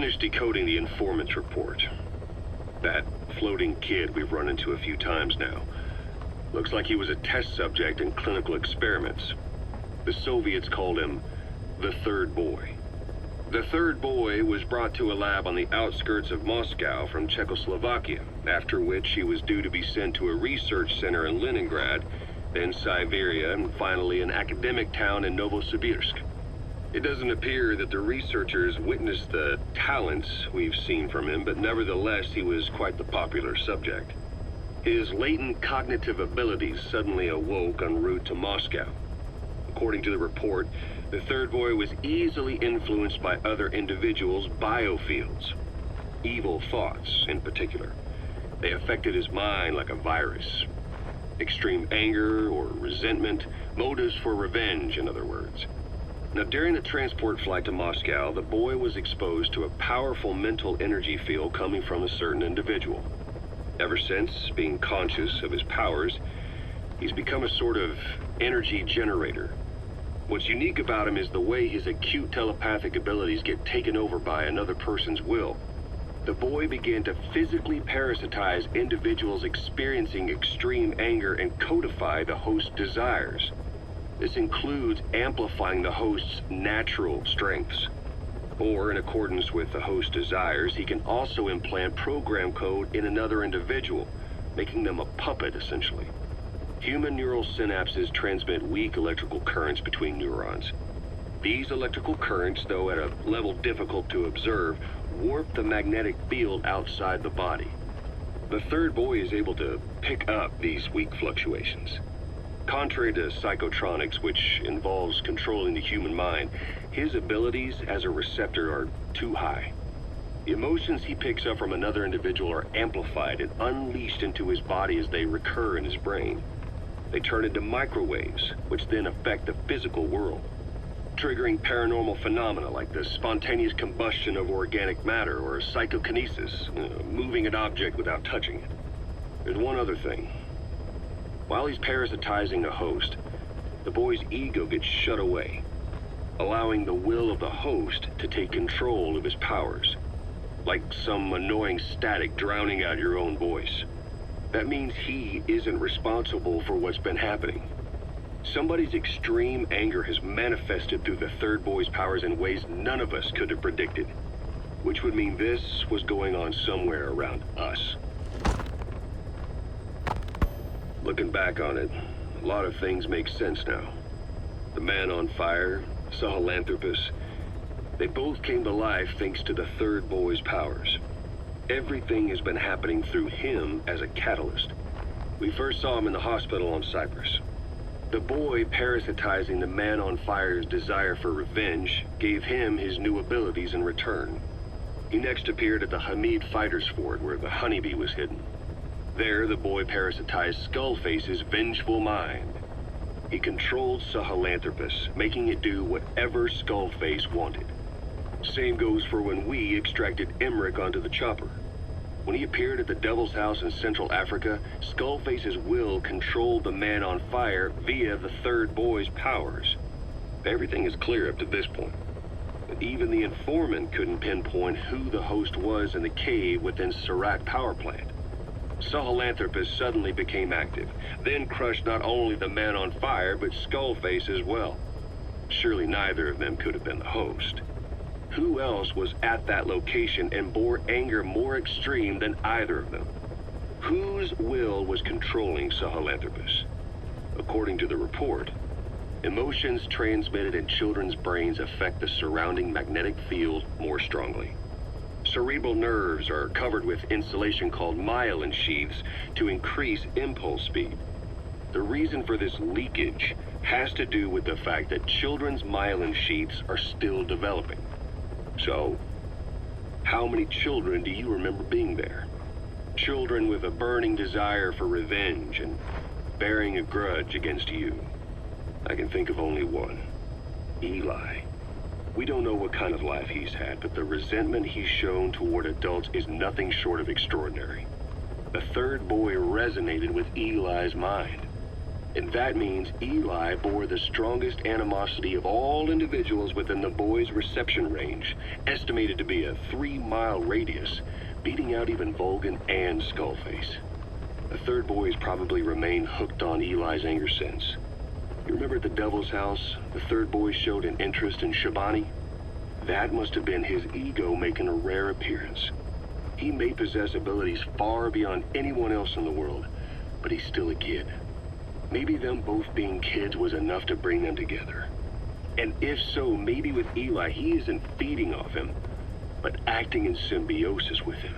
finished decoding the informant's report. That floating kid we've run into a few times now. Looks like he was a test subject in clinical experiments. The Soviets called him the Third Boy. The Third Boy was brought to a lab on the outskirts of Moscow from Czechoslovakia, after which he was due to be sent to a research center in Leningrad, then Siberia, and finally an academic town in Novosibirsk. It doesn't appear that the researchers witnessed the talents we've seen from him, but nevertheless he was quite the popular subject. His latent cognitive abilities suddenly awoke en route to Moscow. According to the report, the Third Boy was easily influenced by other individuals' biofields. Evil thoughts, in particular. They affected his mind like a virus. Extreme anger or resentment, motives for revenge, in other words. Now, during the transport flight to Moscow, the boy was exposed to a powerful mental energy field coming from a certain individual. Ever since, being conscious of his powers, he's become a sort of energy generator. What's unique about him is the way his acute telepathic abilities get taken over by another person's will. The boy began to physically parasitize individuals experiencing extreme anger and codify the host's desires. This includes amplifying the host's natural strengths. Or, in accordance with the host's desires, he can also implant program code in another individual, making them a puppet, essentially. Human neural synapses transmit weak electrical currents between neurons. These electrical currents, though at a level difficult to observe, warp the magnetic field outside the body. The Third Boy is able to pick up these weak fluctuations. Contrary to psychotronics, which involves controlling the human mind, his abilities as a receptor are too high. The emotions he picks up from another individual are amplified and unleashed into his body as they recur in his brain. They turn into microwaves, which then affect the physical world, triggering paranormal phenomena like the spontaneous combustion of organic matter or psychokinesis, moving an object without touching it. There's one other thing. While he's parasitizing the host, the boy's ego gets shut away, allowing the will of the host to take control of his powers, like some annoying static drowning out your own voice. That means he isn't responsible for what's been happening. Somebody's extreme anger has manifested through the Third Boy's powers in ways none of us could have predicted, which would mean this was going on somewhere around us. Looking back on it, a lot of things make sense now. The man on fire, Sahelanthropus, they both came to life thanks to the Third Boy's powers. Everything has been happening through him as a catalyst. We first saw him in the hospital on Cyprus. The boy parasitizing the man on fire's desire for revenge gave him his new abilities in return. He next appeared at the Hamid Fighters Fort where the honeybee was hidden. There, the boy parasitized Skullface's vengeful mind. He controlled Sahelanthropus, making it do whatever Skullface wanted. Same goes for when we extracted Emmerich onto the chopper. When he appeared at the Devil's House in Central Africa, Skullface's will controlled the man on fire via the Third Boy's powers. Everything is clear up to this point. But even the informant couldn't pinpoint who the host was in the cave within Serac power plant. Sahelanthropus suddenly became active, then crushed not only the man on fire, but Skullface as well. Surely neither of them could have been the host. Who else was at that location and bore anger more extreme than either of them? Whose will was controlling Sahelanthropus? According to the report, emotions transmitted in children's brains affect the surrounding magnetic field more strongly. Cerebral nerves are covered with insulation called myelin sheaths to increase impulse speed. The reason for this leakage has to do with the fact that children's myelin sheaths are still developing. So, how many children do you remember being there? Children with a burning desire for revenge and bearing a grudge against you. I can think of only one. Eli. We don't know what kind of life he's had, but the resentment he's shown toward adults is nothing short of extraordinary. The Third Boy resonated with Eli's mind. And that means Eli bore the strongest animosity of all individuals within the boy's reception range, estimated to be a 3-mile radius, beating out even Volgin and Skullface. The third boy has probably remained hooked on Eli's anger since. You remember at the Devil's House, the third boy showed an interest in Shabani? That must have been his ego making a rare appearance. He may possess abilities far beyond anyone else in the world, but he's still a kid. Maybe them both being kids was enough to bring them together. And if so, maybe with Eli, he isn't feeding off him, but acting in symbiosis with him.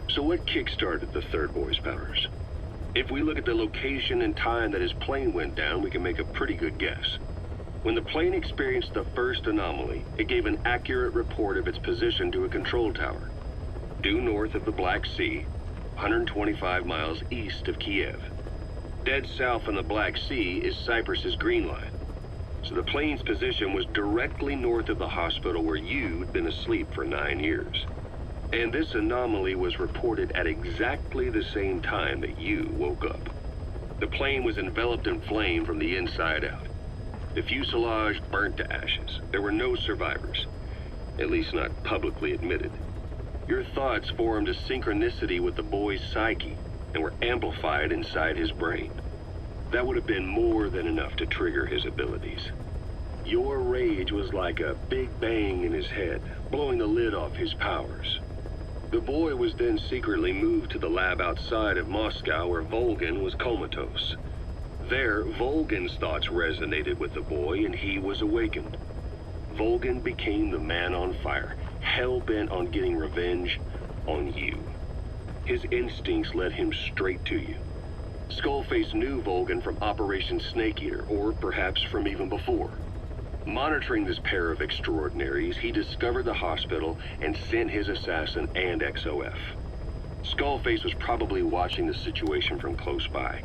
So what kick-started the third boy's powers? If we look at the location and time that his plane went down, we can make a pretty good guess. When the plane experienced the first anomaly, it gave an accurate report of its position to a control tower, due north of the Black Sea, 125 miles east of Kiev. Dead south on the Black Sea is Cyprus's Green Line. So the plane's position was directly north of the hospital where you'd been asleep for 9 years. And this anomaly was reported at exactly the same time that you woke up. The plane was enveloped in flame from the inside out. The fuselage burnt to ashes. There were no survivors, at least not publicly admitted. Your thoughts formed a synchronicity with the boy's psyche and were amplified inside his brain. That would have been more than enough to trigger his abilities. Your rage was like a big bang in his head, blowing the lid off his powers. The boy was then secretly moved to the lab outside of Moscow where Volgin was comatose. There, Volgin's thoughts resonated with the boy and he was awakened. Volgin became the man on fire, hell-bent on getting revenge on you. His instincts led him straight to you. Skullface knew Volgin from Operation Snake Eater, or perhaps from even before. Monitoring this pair of extraordinaries, he discovered the hospital and sent his assassin and XOF. Skullface was probably watching the situation from close by.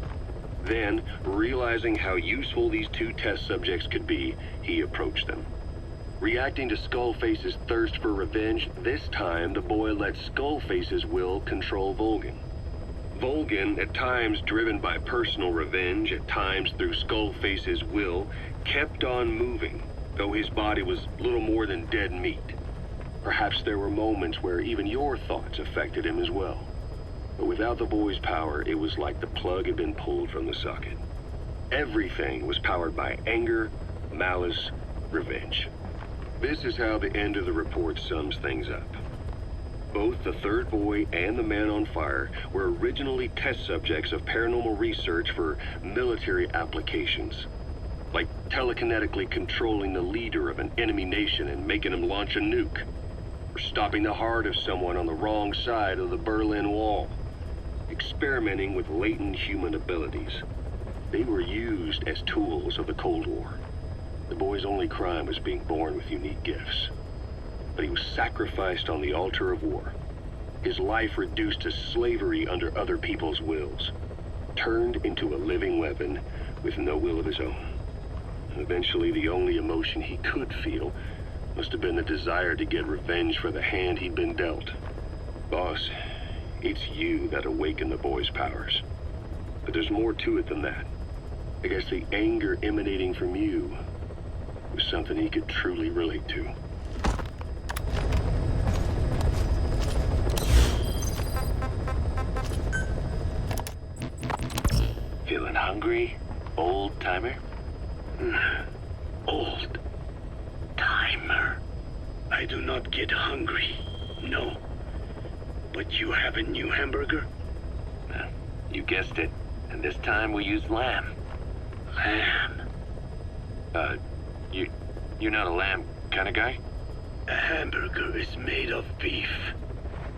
Then, realizing how useful these two test subjects could be, he approached them. Reacting to Skullface's thirst for revenge, this time the boy let Skullface's will control Volgin. Volgin, at times driven by personal revenge, at times through Skullface's will, kept on moving, though his body was little more than dead meat. Perhaps there were moments where even your thoughts affected him as well. But without the boy's power, it was like the plug had been pulled from the socket. Everything was powered by anger, malice, revenge. This is how the end of the report sums things up. Both the third boy and the man on fire were originally test subjects of paranormal research for military applications, like telekinetically controlling the leader of an enemy nation and making him launch a nuke, or stopping the heart of someone on the wrong side of the Berlin Wall, experimenting with latent human abilities. They were used as tools of the Cold War. The boy's only crime was being born with unique gifts. But he was sacrificed on the altar of war. His life reduced to slavery under other people's wills. Turned into a living weapon with no will of his own. Eventually, the only emotion he could feel must have been the desire to get revenge for the hand he'd been dealt. Boss, it's you that awakened the boy's powers. But there's more to it than that. I guess the anger emanating from you was something he could truly relate to. Feeling hungry, old timer? Old timer. I do not get hungry, no. But you have a new hamburger? You guessed it. And this time we used lamb. Lamb. You're not a lamb kind of guy? A hamburger is made of beef.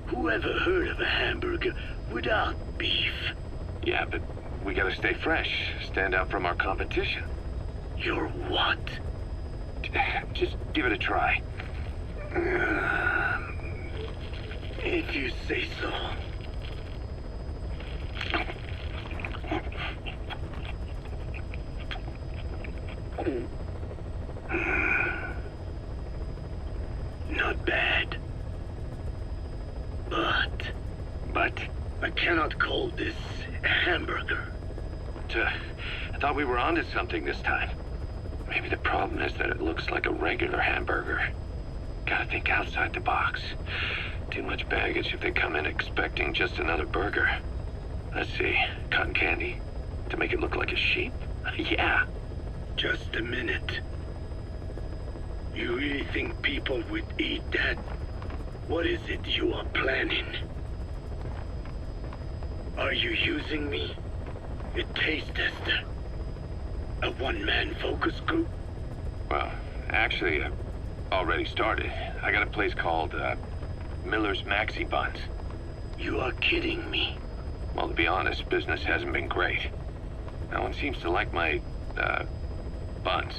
Who ever heard of a hamburger without beef? Yeah, but we gotta stay fresh, stand out from our competition. You're what? Just give it a try. If you say so. Not bad. But I cannot call this a hamburger. I thought we were onto something this time. Maybe the problem is that it looks like a regular hamburger. Gotta think outside the box. Too much baggage if they come in expecting just another burger. Let's see, cotton candy? To make it look like a sheep? Yeah. Just a minute. You really think people would eat that? What is it you are planning? Are you using me? A taste tester? A one-man focus group? Well, actually, I've already started. I got a place called, Miller's Maxi Buns. You are kidding me. Well, to be honest, business hasn't been great. No one seems to like my, buns.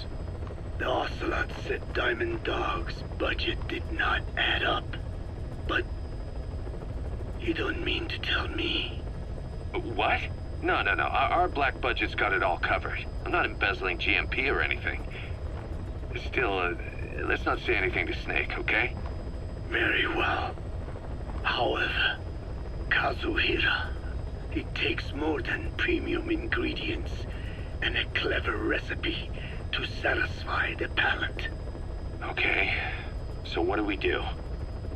The Ocelot said Diamond Dog's budget did not add up. But you don't mean to tell me. What? No. Our black budget's got it all covered. I'm not embezzling GMP or anything. Still, let's not say anything to Snake, okay? Very well. However, Kazuhira, it takes more than premium ingredients and a clever recipe to satisfy the palate. Okay, so what do we do?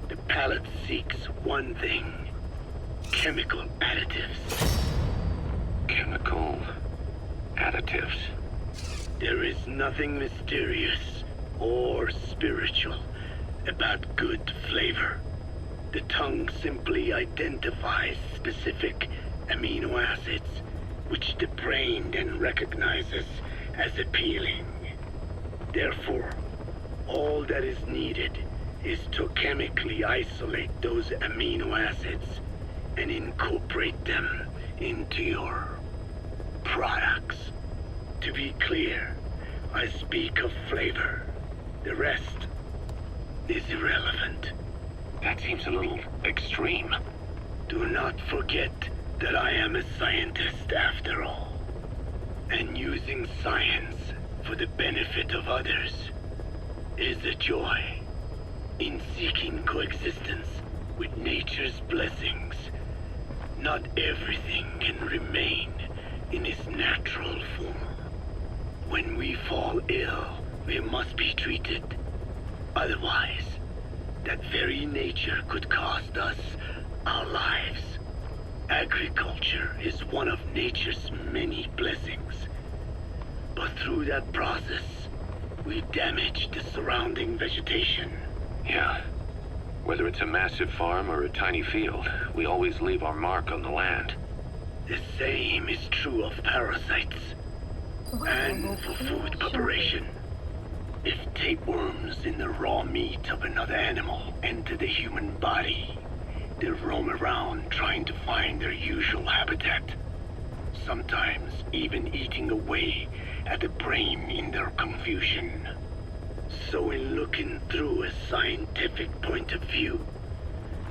The palate seeks one thing: chemical additives. Chemical additives. There is nothing mysterious or spiritual about good flavor. The tongue simply identifies specific amino acids, which the brain then recognizes as appealing. Therefore, all that is needed is to chemically isolate those amino acids and incorporate them into your products. To be clear, I speak of flavor. The rest is irrelevant. That seems a little extreme. Do not forget that I am a scientist after all. And using science for the benefit of others is a joy. In seeking coexistence with nature's blessings, not everything can remain in its natural form. When we fall ill, we must be treated. Otherwise, that very nature could cost us our lives. Agriculture is one of nature's many blessings. But through that process, we damage the surrounding vegetation. Yeah. Whether it's a massive farm or a tiny field, we always leave our mark on the land. The same is true of parasites and for food preparation. If tapeworms in the raw meat of another animal enter the human body, they roam around trying to find their usual habitat, sometimes even eating away at the brain in their confusion. So in looking through a scientific point of view,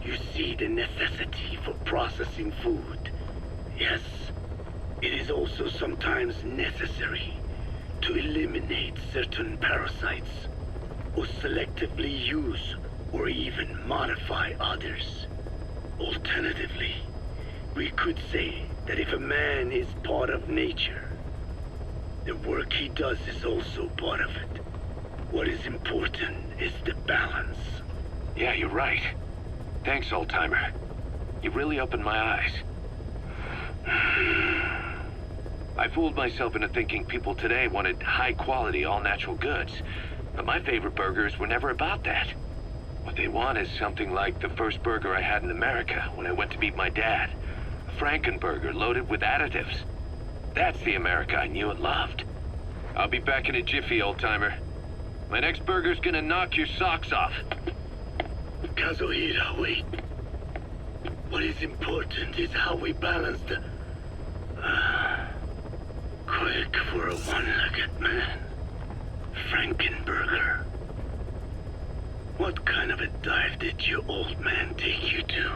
you see the necessity for processing food. Yes, it is also sometimes necessary to eliminate certain parasites, or selectively use or even modify others. Alternatively, we could say that if a man is part of nature, the work he does is also part of it. What is important is the balance. Yeah, you're right. Thanks, old-timer. You really opened my eyes. I fooled myself into thinking people today wanted high-quality, all-natural goods. But my favorite burgers were never about that. What they want is something like the first burger I had in America when I went to meet my dad. A Frankenburger loaded with additives. That's the America I knew and loved. I'll be back in a jiffy, old-timer. My next burger's gonna knock your socks off. Kazuhira, wait. What is important is how we balance the... quick for a one-legged man. Frankenburger. What kind of a dive did your old man take you to?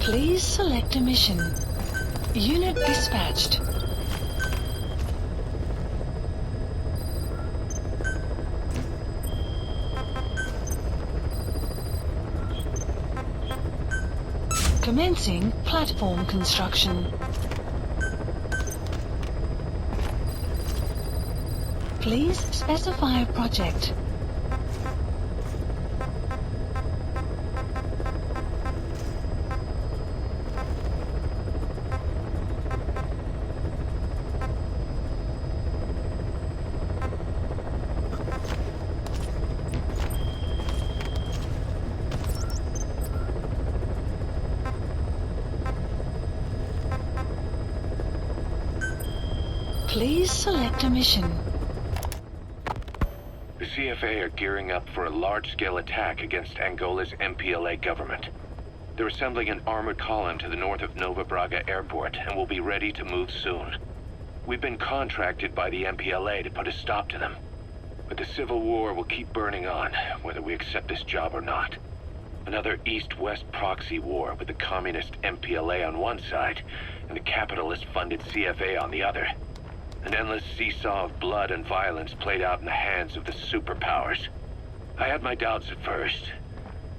Please select a mission. Unit dispatched. Commencing platform construction. Please specify a project. Please select a mission. The CFA are gearing up for a large-scale attack against Angola's MPLA government. They're assembling an armored column to the north of Nova Braga Airport and will be ready to move soon. We've been contracted by the MPLA to put a stop to them. But the civil war will keep burning on, whether we accept this job or not. Another East-West proxy war with the communist MPLA on one side and the capitalist-funded CFA on the other. An endless seesaw of blood and violence played out in the hands of the superpowers. I had my doubts at first,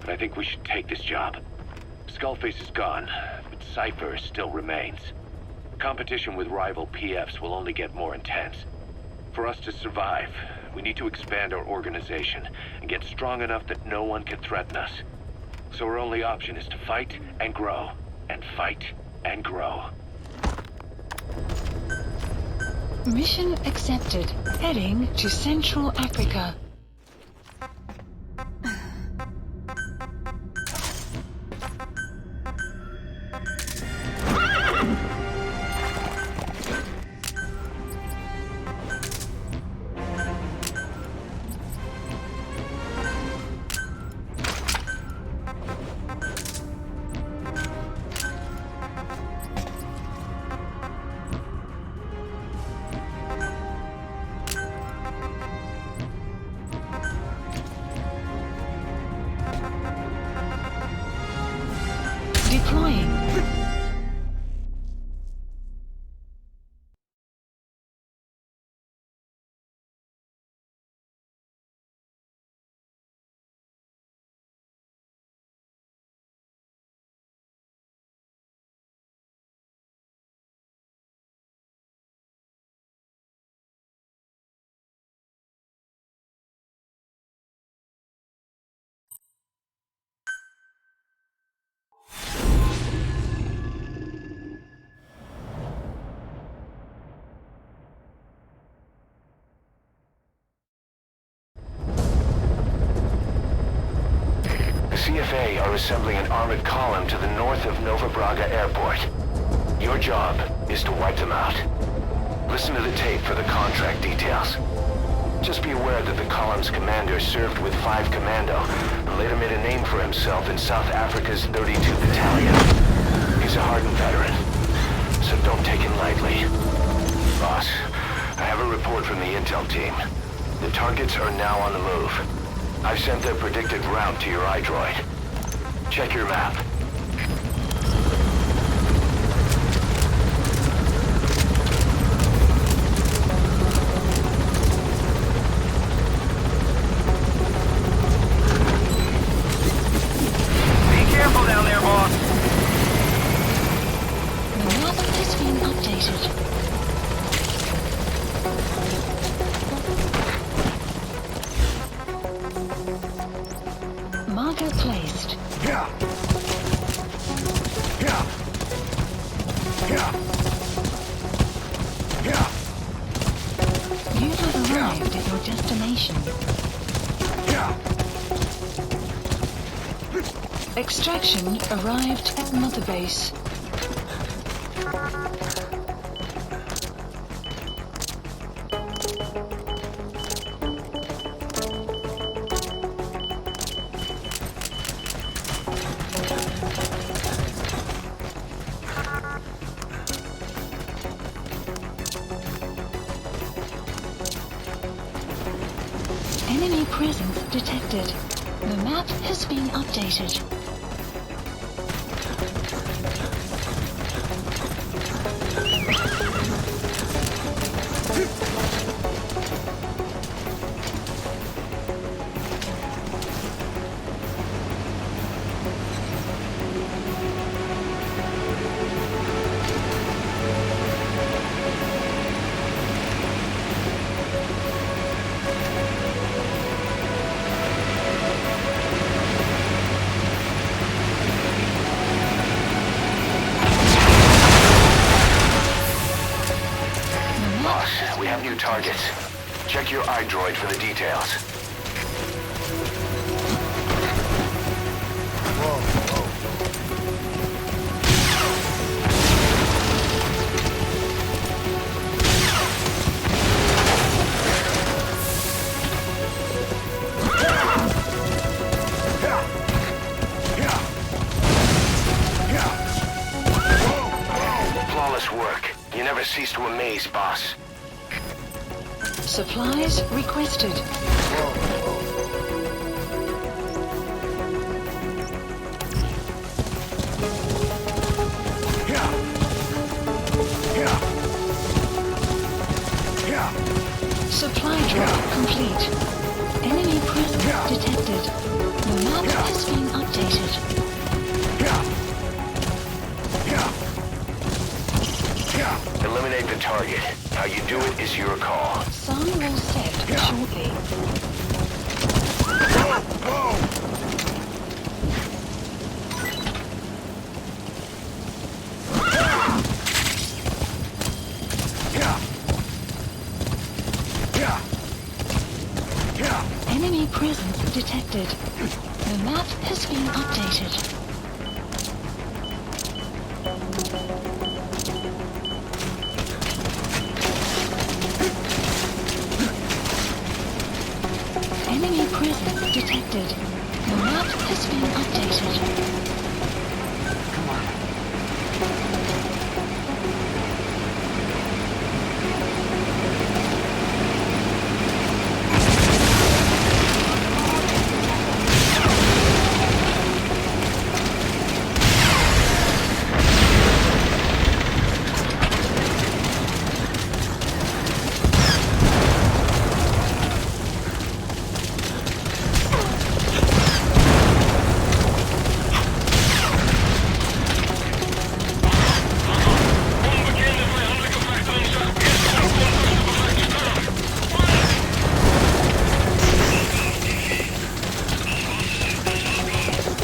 but I think we should take this job. Skullface is gone, but Cypher still remains. Competition with rival PFs will only get more intense. For us to survive, we need to expand our organization and get strong enough that no one can threaten us. So our only option is to fight and grow, and fight and grow. Mission accepted. Heading to Central Africa. Deploying. CFA are assembling an armored column to the north of Nova Braga Airport. Your job is to wipe them out. Listen to the tape for the contract details. Just be aware that the column's commander served with 5 Commando and later made a name for himself in South Africa's 32 Battalion. He's a hardened veteran, so don't take him lightly. Boss, I have a report from the intel team. The targets are now on the move. I've sent their predicted route to your iDroid. Check your map. Be careful down there, boss. The map has been updated. Marker placed. You have arrived at your destination. Extraction arrived at Mother Base. Enemy presence detected. The map has been updated. have new targets. Check your iDroid for the details. Flawless work. You never cease to amaze, boss. Supplies requested. Supply drop complete. Enemy presence detected. The map has been updated. Eliminate the target. How you do it is your call. Sun will set shortly. Enemy presence detected. The map has been updated. Enemy presence detected. The map has been updated.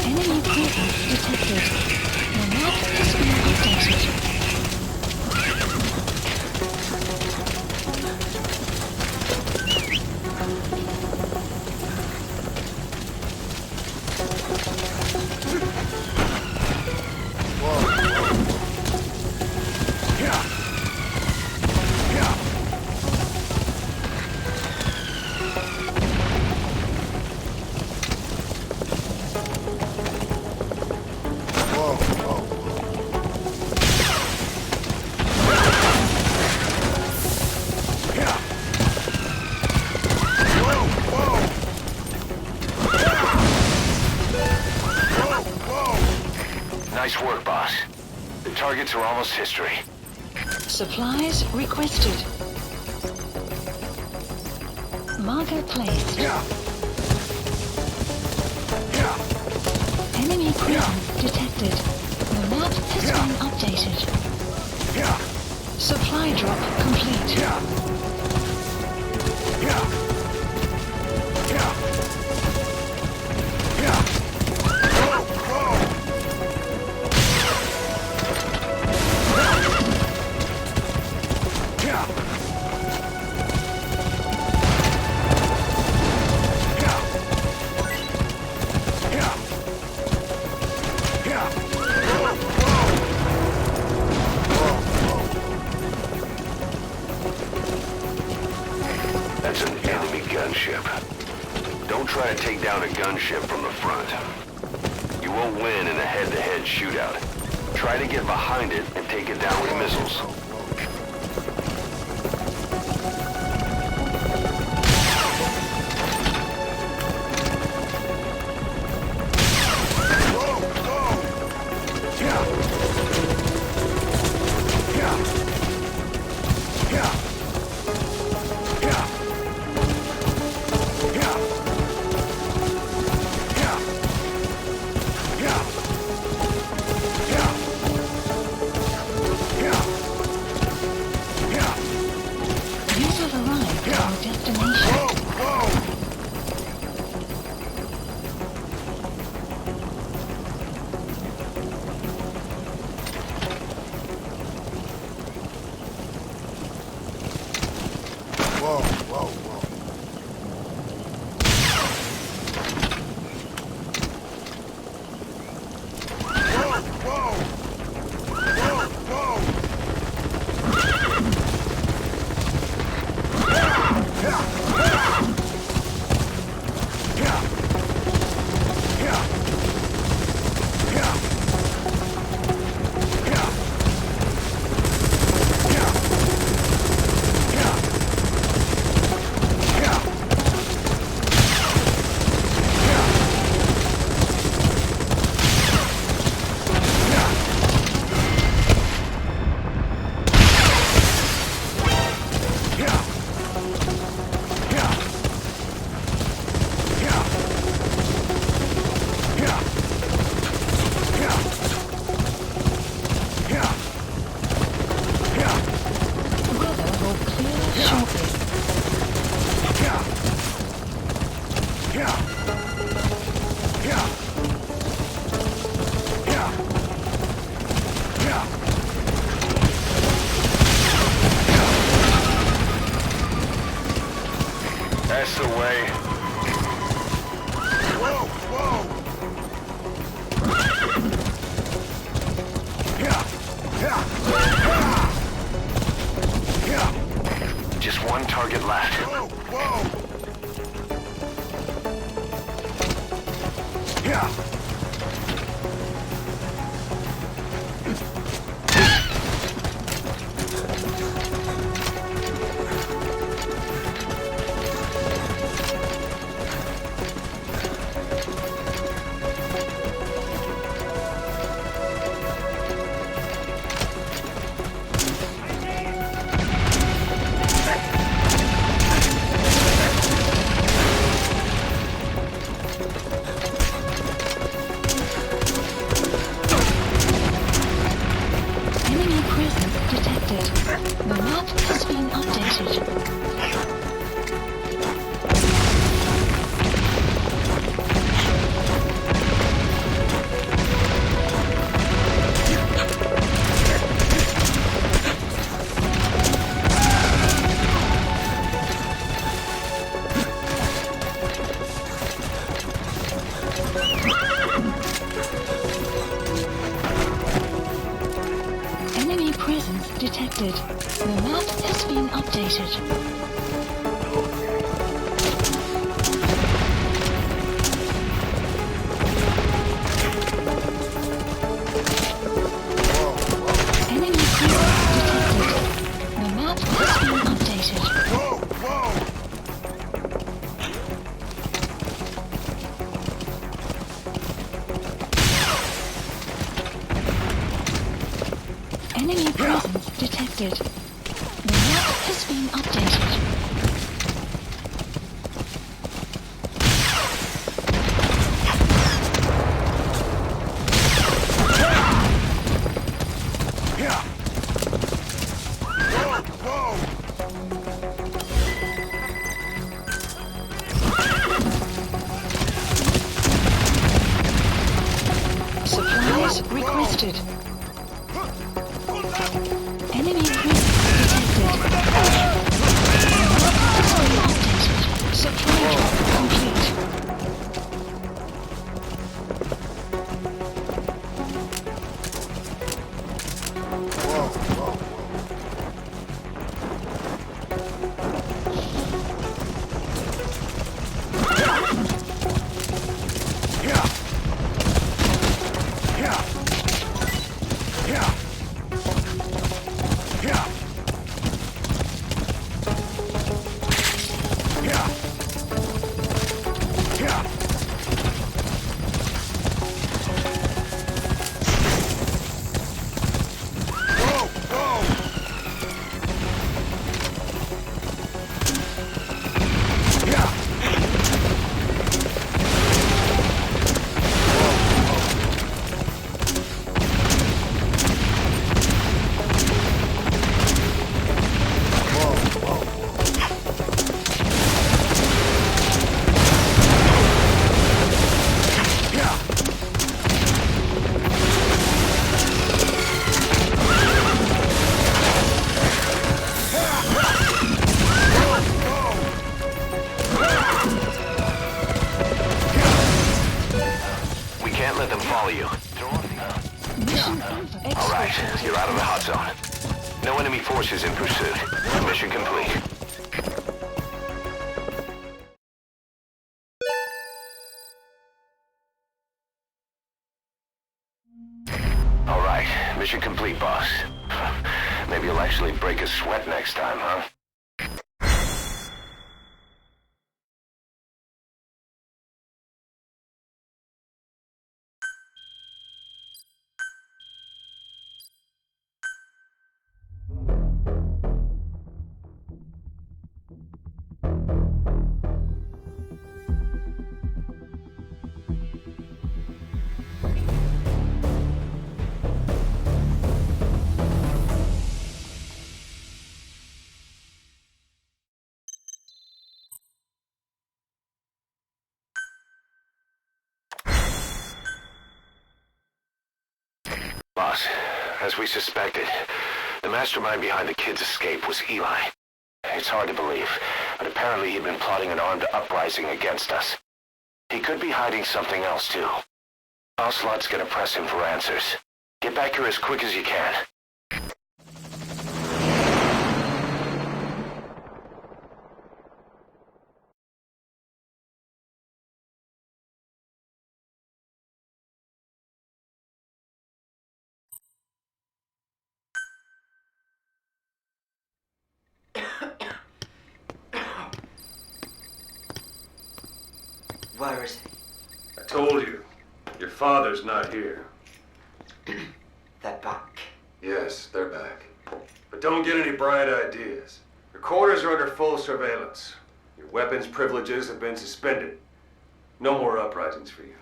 Enemy presence detected. The map has been updated. Nice work, boss. The targets are almost history. Supplies requested. Marker placed. Enemy presence detected. The map has been updated. Supply drop complete. That's an enemy gunship. Don't try to take down a gunship from the front. You won't win in a head-to-head shootout. Try to get behind it and take it down with missiles. That's the way. Just one target left. Enemy presence detected. The map has been updated. Enemy presence detected. The map has been updated. Enemy presence detected. The map has been updated. Enemy presence detected. The map has been updated. Supplies requested. Enemy presence detected. Updated. Supply drop complete. No enemy forces in pursuit. Mission complete. All right, mission complete, boss. Maybe you'll actually break a sweat next time, huh? Boss, as we suspected, the mastermind behind the kid's escape was Eli. It's hard to believe, but apparently he'd been plotting an armed uprising against us. He could be hiding something else, too. Ocelot's gonna press him for answers. Get back here as quick as you can. Where is he? I told you, your father's not here. They're back. Yes, they're back. But don't get any bright ideas. Your quarters are under full surveillance. Your weapons privileges have been suspended. No more uprisings for you.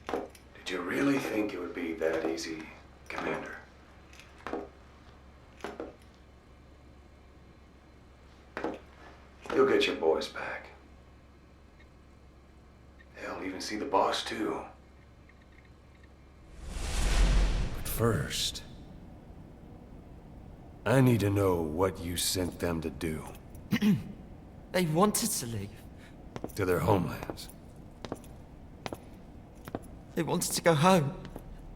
Did you really think it would be that easy, Commander? You'll get your boys back. They'll even see the boss, too. But first, I need to know what you sent them to do. They wanted to leave. To their homelands. They wanted to go home.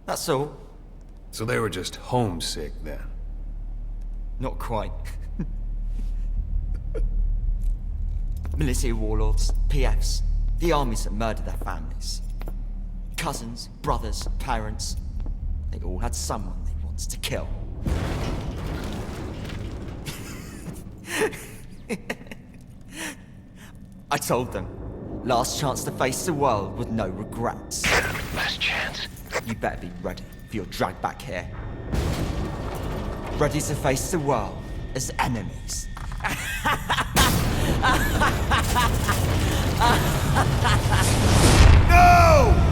That's all. So they were just homesick then. Not quite. Militia warlords, PFs, the armies that murdered their families. Cousins, brothers, parents. They all had someone they wanted to kill. I told them, last chance to face the world with no regrets. Last chance. You better be ready for your drag back here. Ready to face the world as enemies. No!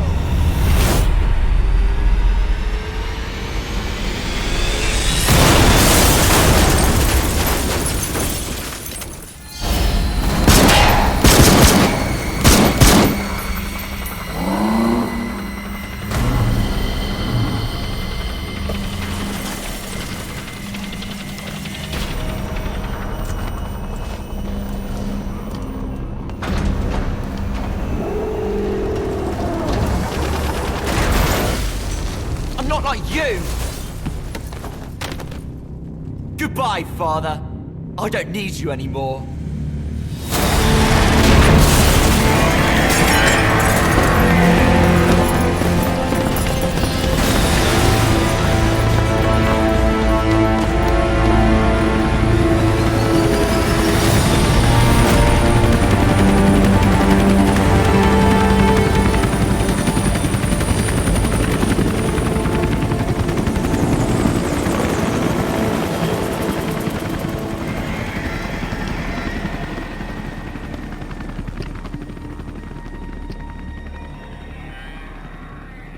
Not like you! Goodbye, Father. I don't need you anymore.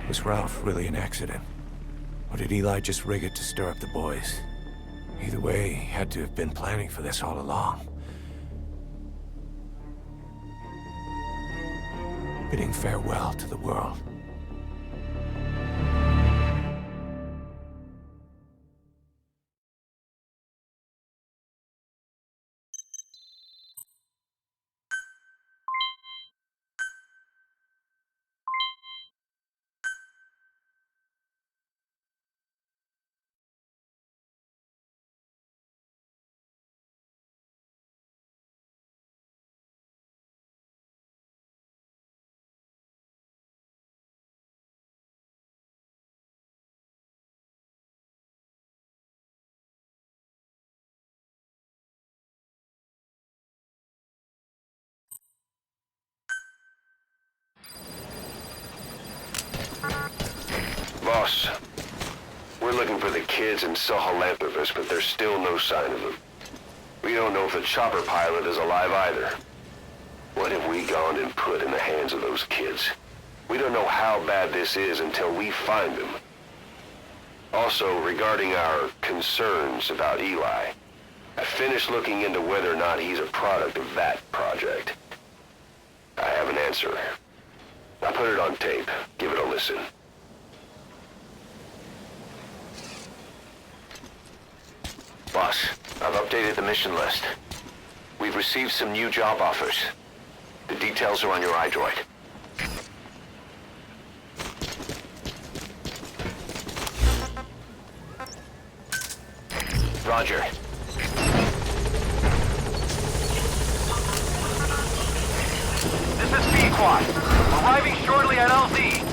Was Ralph really an accident? Or did Eli just rig it to stir up the boys? Either way, he had to have been planning for this all along. Bidding farewell to the world. Boss, we're looking for the kids in Sahelanthropus, but there's still no sign of them. We don't know if the chopper pilot is alive either. What have we gone and put in the hands of those kids? We don't know how bad this is until we find them. Also, regarding our concerns about Eli, I finished looking into whether or not he's a product of that project. I have an answer. I put it on tape. Give it a listen. Boss, I've updated the mission list. We've received some new job offers. The details are on your iDroid. Roger. This is Pequod. Arriving shortly at LZ.